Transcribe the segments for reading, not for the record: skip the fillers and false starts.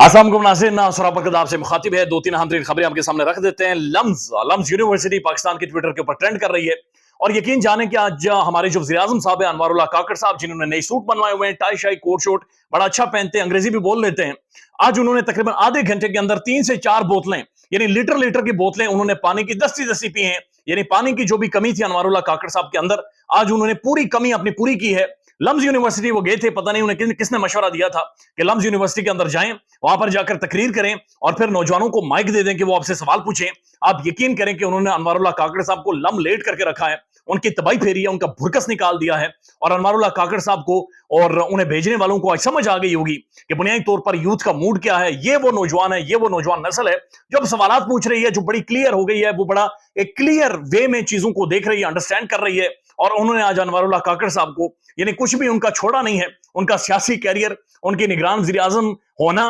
अस्सलाम वालेकुम नाज़रीन, सुराब बरकत आपसे मुखातिब है। दो तीन अहम तरीन खबरें आपके सामने रख देते हैं। लम्स यूनिवर्सिटी पाकिस्तान के ट्विटर के ऊपर ट्रेंड कर रही है और यकीन जाने कि आज हमारे जो वज़ीर-ए-आज़म साहब है अनवारुल्लाह काकड़ साहब, जिन्होंने नई सूट बनवाए हुए हैं, टाई शाई कोट शोट बड़ा अच्छा पहनते हैं, अंग्रेजी भी बोल लेते हैं। आज उन्होंने तकरीबन आधे घंटे के अंदर 3 से 4 बोतलें यानी लीटर लीटर की बोतलें उन्होंने पानी की दस्ती पी हैं। यानी पानी की जो भी कमी थी अनवारुल्लाह काकड़ साहब के अंदर, आज उन्होंने पूरी कमी अपनी पूरी की है। लम्स यूनिवर्सिटी वो गए थे, पता नहीं उन्हें किसने मशवरा दिया था कि लम्स यूनिवर्सिटी के अंदर जाएं, वहां पर जाकर तकरीर करें और फिर नौजवानों को माइक दे दें कि वो आपसे सवाल पूछें। आप यकीन करें कि उन्होंने अनवारुल्लाह काकड़ साहब को लम लेट करके रखा है, उनकी तबाही फेरी है, उनका भुरकस निकाल दिया है। और अनवारुल्लाह काकड़ साहब को और उन्हें भेजने वालों को आज समझ आ गई होगी कि बुनियादी तौर पर यूथ का मूड क्या है। ये वो नौजवान है, ये वो नौजवान नस्ल है जो अब सवालात पूछ रही है, जो बड़ी क्लियर हो गई है, वो बड़ा एक क्लियर वे में चीजों को देख रही है, अंडरस्टैंड कर रही है। और उन्होंने आज अनवारुल्लाह काकड़ साहब को यानी कुछ भी उनका छोड़ा नहीं है, उनका सियासी कैरियर, उनके निगरान वज़ीर-ए-आज़म होना,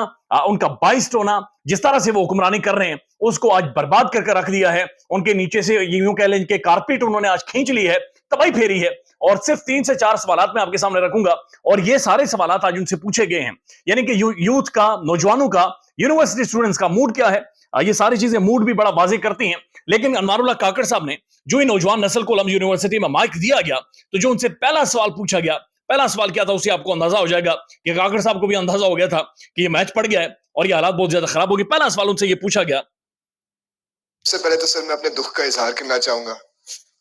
उनका बाइस्ट होना, जिस तरह से वो हुक्मरानी कर रहे हैं उसको आज बर्बाद करके रख दिया है। उनके नीचे से यूं कह लें कि कारपेट उन्होंने आज खींच ली है, तबाही फेरी है। और सिर्फ 3 से 4 सवालात मैं आपके सामने रखूंगा और ये सारे सवालात आज उनसे पूछे गए हैं। यानी कि यूथ का, नौजवानों का, यूनिवर्सिटी स्टूडेंट्स का मूड क्या है, ये सारी चीजें मूड भी बड़ा वाज़ेह करती हैं। लेकिन अनवारुल्लाह काकड़ साहब ने जो ही नौजवान नस्ल को लम्स यूनिवर्सिटी में माइक दिया गया, तो जो उनसे पहला सवाल पूछा गया, पहला सवाल क्या था उससे आपको अंदाजा हो जाएगा कि काकड़ साहब को भी अंदाजा हो गया था कि ये मैच पड़ गया है और ये हालात बहुत ज्यादा खराब होगी। पहला सवाल उनसे ये पूछा गया। सबसे पहले तो सर मैं अपने दुख का इजहार करना चाहूंगा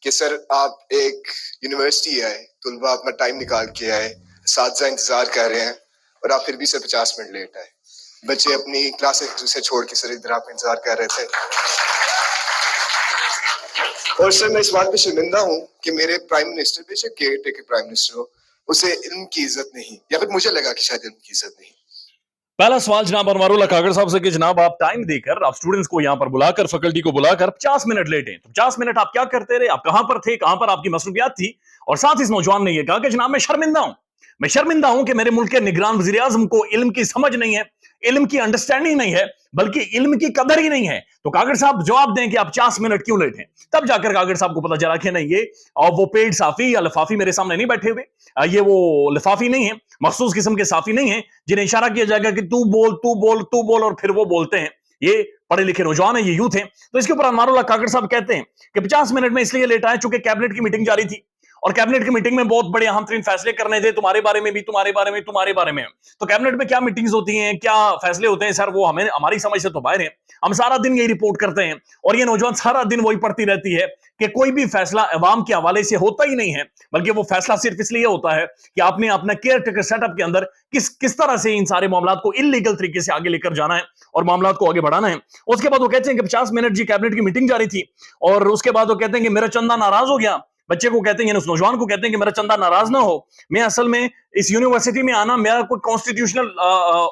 कि सर आप एक यूनिवर्सिटी आए, तुलबा अपना टाइम निकाल के आए, साथी इंतजार कर रहे हैं और आप फिर भी सर 50 मिनट लेट आए। बच्चे अपनी क्लासेस से छोड़ के सर इधर आपका इंतजार कर रहे थे। और सर मैं इस बात पे शर्मिंदा हूँ कि मेरे प्राइम मिनिस्टर, बेशक केयर टेकर प्राइम मिनिस्टर हो, उसे इल्म की इज्जत नहीं, या फिर मुझे लगा कि शायद इल्म की इज्जत नहीं। पहला सवाल जनाब अनवारुल्लाह काकड़ साहब से कि जनाब आप टाइम देकर, आप स्टूडेंट्स को यहाँ पर बुलाकर, फैकल्टी को बुलाकर 50 मिनट लेट हैं, तो 50 मिनट आप क्या करते रहे, आप कहां पर थे, कहां पर आपकी मसरूफियात थी। और साथ इस नौजवान ने यह कहा कि जनाब मैं शर्मिंदा हूं कि मेरे मुल्क के निगरान वज़ीर-ए-आज़म को इल्म की समझ नहीं है, इल्म की अंडरस्टैंडिंग नहीं है, बल्कि इल्म की कदर ही नहीं है। तो काकड़ साहब जवाब दें कि आप 50 मिनट क्यों लेट हैं। तब जाकर काकड़ साहब को पता चला कि नहीं, ये और वो पेड साफी या लिफाफी मेरे सामने नहीं बैठे हुए, ये वो लिफाफी नहीं है, मखसूस किस्म के साफी नहीं है जिन्हें इशारा किया जाएगा कि तू बोल तू बोल तू बोल और फिर वो बोलते हैं। ये पढ़े लिखे नौजवान है, ये यूथ है। तो इसके ऊपर अनवारुल्लाह काकड़ साहब कहते हैं कि 50 मिनट में इसलिए लेट आए चूंकि कैबिनेट की मीटिंग जारी थी और कैबिनेट की मीटिंग में बहुत बड़े अहम तरीन फैसले करने थे, तुम्हारे बारे में भी, तुम्हारे बारे में, तुम्हारे बारे में। तो कैबिनेट में क्या मीटिंग्स होती हैं, क्या फैसले होते हैं सर, वो हमें हमारी समझ से तो बाहर है। हम सारा दिन यही रिपोर्ट करते हैं और ये नौजवान सारा दिन वही पढ़ती रहती है कि कोई भी फैसला अवाम के हवाले से होता ही नहीं है, बल्कि वो फैसला सिर्फ इसलिए होता है कि आपने अपना केयर टेकर सेटअप के अंदर किस तरह से इन सारे मामलात को इलीगल तरीके से आगे लेकर जाना है और मामलात को आगे बढ़ाना है। उसके बाद वो कहते हैं कि 50 मिनट जी कैबिनेट की मीटिंग जारी थी और उसके बाद वो कहते हैं कि मेरा चंदा नाराज हो गया। बच्चे को कहते हैं, उस नौजवान को कहते हैं कि मेरा चंदा नाराज ना हो, मैं असल में इस यूनिवर्सिटी में आना मेरा कोई कॉन्स्टिट्यूशनल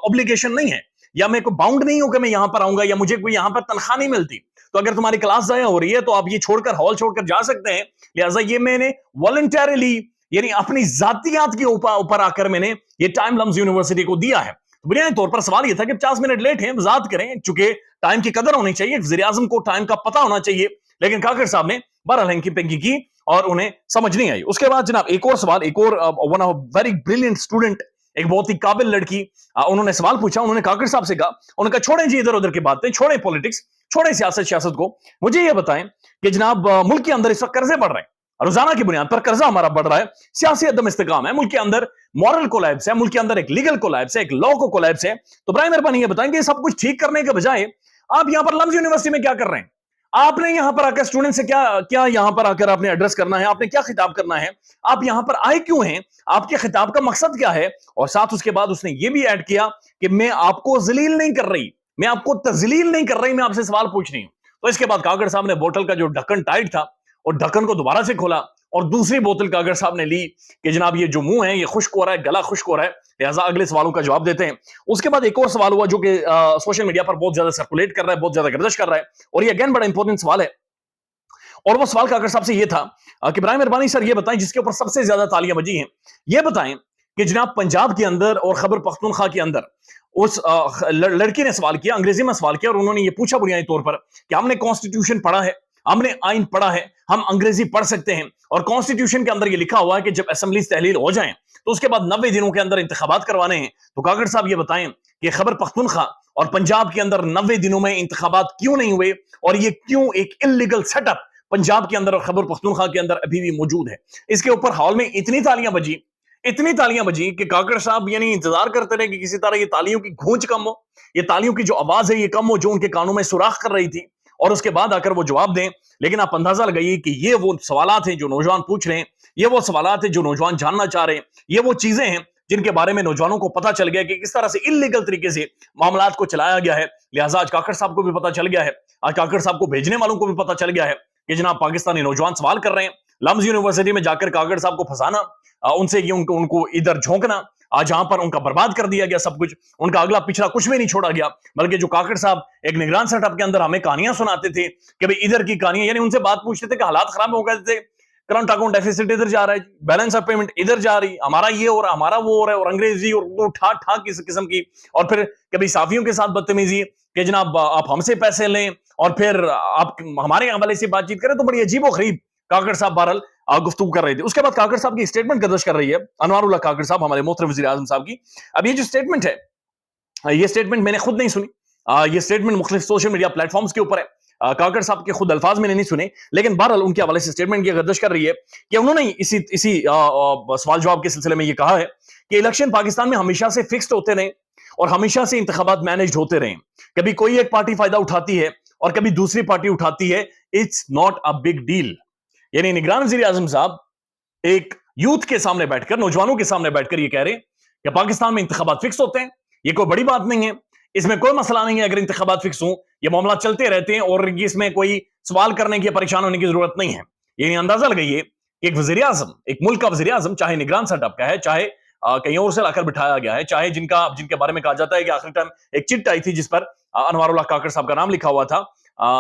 ऑब्लिगेशन नहीं है, या मैं कोई बाउंड नहीं हूं कि मैं यहां पर आऊंगा, या मुझे कोई यहां पर तनख्वाह नहीं मिलती। तो अगर तुम्हारी क्लास जाया हो रही है तो आप ये छोड़कर, हॉल छोड़कर जा सकते हैं। लिहाजा ये मैंने वॉलंटरली यानी अपनी जातियात के ऊपर आकर मैंने ये टाइम लम्स यूनिवर्सिटी को दिया है। तो बुनियादी तौर पर सवाल ये था कि 50 मिनट लेट हैं, वजात करें, चूंकि टाइम की कदर होनी चाहिए, वज़ीर-ए-आज़म को टाइम का पता होना चाहिए। लेकिन काकड़ साहब ने बहरहाल हैंकी पेंकी की और उन्हें समझ नहीं आई। उसके बाद जनाब एक और सवाल, एक और one of very brilliant student, एक बहुत ही काबिल लड़की, उन्होंने सवाल पूछा। उन्होंने काकड़ साहब से कहा, उन्होंने कहा छोड़ें जी इधर उधर की बातें, छोड़ें पॉलिटिक्स, छोड़ें सियासत को, मुझे ये बताएं कि जनाब मुल्क के अंदर इस वक्त कर्जे बढ़ रहे हैं, रोजाना की बुनियाद पर कर्जा हमारा बढ़ रहा है, सियासी अदम इस्तेकाम है, मुल्क के अंदर मॉरल कोलैप्स है, मुल्क के अंदर एक लीगल कोलैप्स है, एक लॉ को कोलैप्स है। तो बराए मेहरबानी ये बताएं कि सब कुछ ठीक करने के बजाय आप यहां पर लम्स यूनिवर्सिटी में क्या कर रहे हैं। आपने यहां पर आकर स्टूडेंट से क्या यहां पर आकर आपने एड्रेस करना है, आपने क्या खिताब करना है, आप यहां पर आए क्यों हैं, आपके खिताब का मकसद क्या है। और साथ उसके बाद उसने ये भी ऐड किया कि मैं आपको जलील नहीं कर रही, मैं आपको तजलील नहीं कर रही, मैं आपसे सवाल पूछ रही हूं। तो इसके बाद काकड़ साहब ने बोतल का जो ढक्कन टाइट था और ढक्कन को दोबारा से खोला और दूसरी बोतल काकड़ साहब ने ली कि जनाब ये जो मुंह है ये खुश्क हो रहा है, गला खुश्क हो रहा है, लिहाजा अगले सवालों का जवाब देते हैं। उसके बाद एक और सवाल हुआ जो कि सोशल मीडिया पर बहुत ज्यादा सर्कुलेट कर रहा है, बहुत ज्यादा गर्दिश कर रहा है और ये अगेन बड़ा इंपॉर्टेंट सवाल है। और वो सवाल काकड़ साहब से ये था कि बराए मेहरबानी सर ये बताएं, जिसके ऊपर सबसे ज्यादा तालियां बजी हैं, ये बताएं कि जनाब पंजाब के अंदर और खैबर पख्तूनख्वा के अंदर उस लड़की ने सवाल किया, अंग्रेजी में सवाल किया और उन्होंने ये पूछा बुनियादी तौर पर कि हमने कॉन्स्टिट्यूशन पढ़ा है, हमने आइन पढ़ा है, हम अंग्रेजी पढ़ सकते हैं और कॉन्स्टिट्यूशन के अंदर ये लिखा हुआ है कि जब असेंबली तहलील हो जाए तो उसके बाद 90 दिनों के अंदर इंतखाबात करवाने हैं। तो काकड़ साहब ये बताएं کہ خیبر پختونخوا اور پنجاب کے اندر 90 دنوں میں انتخابات کیوں نہیں ہوئے اور یہ کیوں ایک انلیگل سیٹ اپ پنجاب کے اندر اور خیبر پختونخوا کے اندر ابھی بھی موجود ہے. اس کے اوپر ہال میں اتنی تالیاں بجی کہ کاکڑ صاحب یعنی انتظار کرتے رہے کہ کسی طرح یہ تالیوں کی گونج کم ہو, یہ تالیوں کی جو آواز ہے یہ کم ہو جو ان کے کانوں میں سوراخ کر رہی تھی, اور اس کے بعد آ کر وہ جواب دیں. لیکن آپ اندازہ لگائیے کہ یہ وہ سوالات ہیں جو نوجوان پوچھ رہے ہیں, یہ وہ سوالات ہیں جو نوجوان جاننا چاہ رہے ہیں, یہ وہ چیزیں ہیں جن کے بارے میں نوجوانوں کو پتا چل گیا کہ کس طرح سے انلیگل طریقے سے معاملات کو چلایا گیا ہے. لہٰذا آج کاکڑ صاحب کو بھی پتا چل گیا ہے, آج کاکڑ صاحب کو بھیجنے والوں کو بھی پتا چل گیا ہے کہ جناب پاکستانی نوجوان سوال کر رہے ہیں. لمز یونیورسٹی میں جا کر کاکڑ صاحب کو پھنسانا, ان سے یہ ان کو ادھر جھونکنا, آج یہاں پر ان کا برباد کر دیا گیا سب کچھ, ان کا اگلا پچھلا کچھ بھی نہیں چھوڑا گیا. بلکہ جو کاکڑ صاحب ایک نگران سیٹ اپ کے اندر ہمیں کہانیاں سناتے تھے کہ بھئی ادھر کی کہانیاں, یعنی ان سے بات پوچھتے تھے کہ حالات خراب ہو گئے تھے, کرنٹ اکاؤنٹ ڈیفیسٹ ادھر جا رہا ہے, بیلنس آف پیمنٹ ادھر جا رہی, ہمارا یہ ہو رہا, ہمارا وہ ہو رہا ہے, اور انگریزی اور اردو ٹھا کس قسم کی, اور پھر کبھی صحافیوں کے ساتھ بدتمیزی کہ جناب آپ ہم سے پیسے لیں اور پھر آپ ہمارے حوالے سے بات چیت کریں. تو بڑی عجیب و غریب کاکڑ صاحب بہرحال گفتگو کر رہے تھے. اس کے بعد کاکڑ صاحب کی اسٹیٹمنٹ گردش کر رہی ہے انوار اللہ کاکڑ صاحب, ہمارے محترم وزیر اعظم صاحب کی. اب یہ جو اسٹیٹمنٹ ہے, یہ اسٹیٹمنٹ میں نے خود نہیں سنی, یہ اسٹیٹمنٹ مختلف سوشل میڈیا پلیٹ فارمز کے اوپر ہے, کاکڑ صاحب کے خود الفاظ میں نے نہیں سنے, لیکن بہرحال ان کے حوالے سے اسٹیٹمنٹ کی گردش کر رہی ہے کہ انہوں نے اسی سوال جواب کے سلسلے میں یہ کہا ہے کہ الیکشن پاکستان میں ہمیشہ سے فکسڈ ہوتے رہے اور ہمیشہ سے انتخابات مینجڈ ہوتے رہے, کبھی کوئی ایک پارٹی فائدہ اٹھاتی ہے اور کبھی دوسری پارٹی اٹھاتی ہے, it's not a big deal. یعنی نگران وزیر اعظم صاحب ایک یوتھ کے سامنے بیٹھ کر, نوجوانوں کے سامنے بیٹھ کر یہ کہہ رہے ہیں کہ پاکستان میں انتخابات فکس ہوتے ہیں, یہ کوئی بڑی بات نہیں ہے, اس میں کوئی مسئلہ نہیں ہے اگر انتخابات فکس ہوں, یہ معاملات چلتے رہتے ہیں اور اس میں کوئی سوال کرنے کی, پریشان ہونے کی ضرورت نہیں ہے. یعنی اندازہ لگائیے کہ ایک وزیر اعظم, ایک ملک کا وزیر اعظم, چاہے نگران سیٹ اپ کا ہے, چاہے کہیں اور سے لا کر بٹھایا گیا ہے, چاہے جن کے بارے میں کہا جاتا ہے کہ آخری ٹائم ایک چٹ آئی تھی جس پر انوار اللہ کاکڑ صاحب کا نام لکھا ہوا تھا,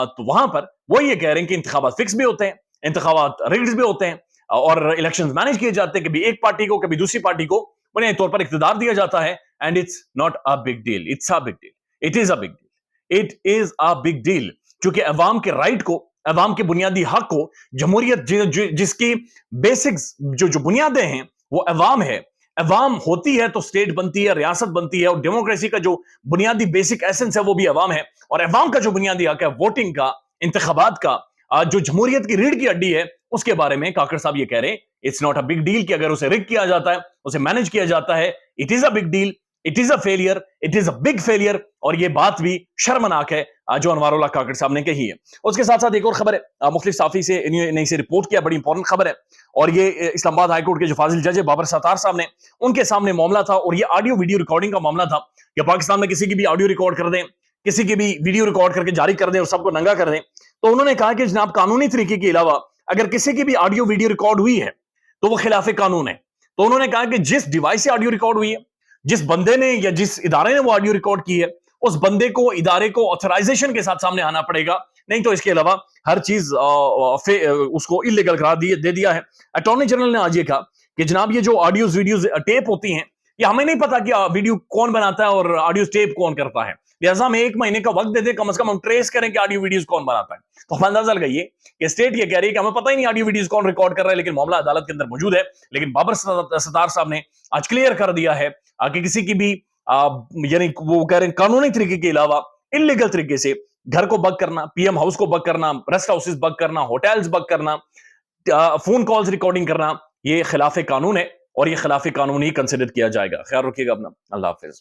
تو وہاں پر وہ یہ کہہ رہے ہیں کہ انتخابات فکس بھی ہوتے ہیں, انتخابات ریگڈ بھی ہوتے ہیں, اور الیکشنز مینج کیے جاتے ہیں, کبھی ایک پارٹی کو کبھی دوسری پارٹی کو بنیادی طور پر اقتدار دیا جاتا ہے. And it's not a big deal, it's a big deal, it is a big deal, it is a big deal. چونکہ عوام کے رائٹ کو, عوام کے بنیادی حق کو, جمہوریت جس کی بیسکس جو بنیادیں ہیں وہ عوام ہے, عوام ہوتی ہے تو اسٹیٹ بنتی ہے, ریاست بنتی ہے, اور ڈیموکریسی کا جو بنیادی بیسک ایسنس ہے وہ بھی عوام ہے, اور عوام کا جو بنیادی حق ہے ووٹنگ کا, انتخابات کا, جو جمہوریت کی ریڑھ کی ہڈی ہے, اس کے بارے میں کاکڑ صاحب یہ کہہ رہے ہیں it's not a big deal, کہ اگر اسے ریگ کیا جاتا ہے, اسے مینج کیا جاتا ہے, it is a big deal, it is a failure, it is a big failure. اور یہ بات بھی شرمناک ہے جو انوار اللہ کاکڑ صاحب نے کہی ہے. اس کے ساتھ ساتھ ایک اور خبر ہے, مختلف صحافی سے نے اسے رپورٹ کیا, بڑی امپورٹنٹ خبر ہے, اور یہ اسلام آباد ہائی کورٹ کے جو فاضل جج ہے بابر ستار صاحب نے, ان کے سامنے معاملہ تھا, اور یہ آڈیو ویڈیو ریکارڈنگ کا معاملہ تھا کہ پاکستان میں کسی کی بھی آڈیو ریکارڈ کر دیں, کسی کی بھی ویڈیو ریکارڈ کر کے جاری کر دیں اور سب کو ننگا کر دیں. تو انہوں نے کہا کہ جناب قانونی طریقے کے علاوہ اگر کسی کی بھی آڈیو ویڈیو ریکارڈ ہوئی ہے تو وہ خلاف قانون ہے. تو انہوں نے کہا کہ جس ڈیوائس سے آڈیو ریکارڈ ہوئی ہے, جس بندے نے یا جس ادارے نے وہ آڈیو ریکارڈ کی ہے, اس بندے کو, ادارے کو آتھرائزیشن کے ساتھ سامنے آنا پڑے گا, نہیں تو اس کے علاوہ ہر چیز اس کو انلیگل قرار دے دیا ہے. اٹارنی جنرل نے آج یہ کہا کہ جناب یہ جو آڈیوز ویڈیوز ٹیپ ہوتی ہیں, یہ ہمیں نہیں پتا کہ ویڈیو کون بناتا ہے اور آڈیو ٹیپ کون کرتا ہے, لہٰذا ہم 1 مہینے کا وقت دے دیں, کم از کم ہم ٹریس کریں کہ آڈیو ویڈیوز کون بناتا ہے. تو ہم اندازہ لگائیے کہ اسٹیٹ یہ کہہ رہی ہے کہ ہمیں پتہ ہی نہیں آڈیو ویڈیوز کون ریکارڈ کر رہا ہے, لیکن معاملہ عدالت کے اندر موجود ہے. لیکن بابر ستار صاحب نے آج کلیئر کر دیا ہے کہ کسی کی بھی یعنی وہ کہہ رہے ہیں قانونی طریقے کے علاوہ انلیگل طریقے سے گھر کو بگ کرنا, پی ایم ہاؤس کو بگ کرنا, ریسٹ ہاؤسز بگ کرنا, ہوٹلز بگ کرنا, فون کالز ریکارڈنگ کرنا, یہ خلاف قانون ہے, اور یہ خلاف قانون ہی کنسیڈر کیا جائے گا. خیال رکھیے گا اپنا. اللہ حافظ.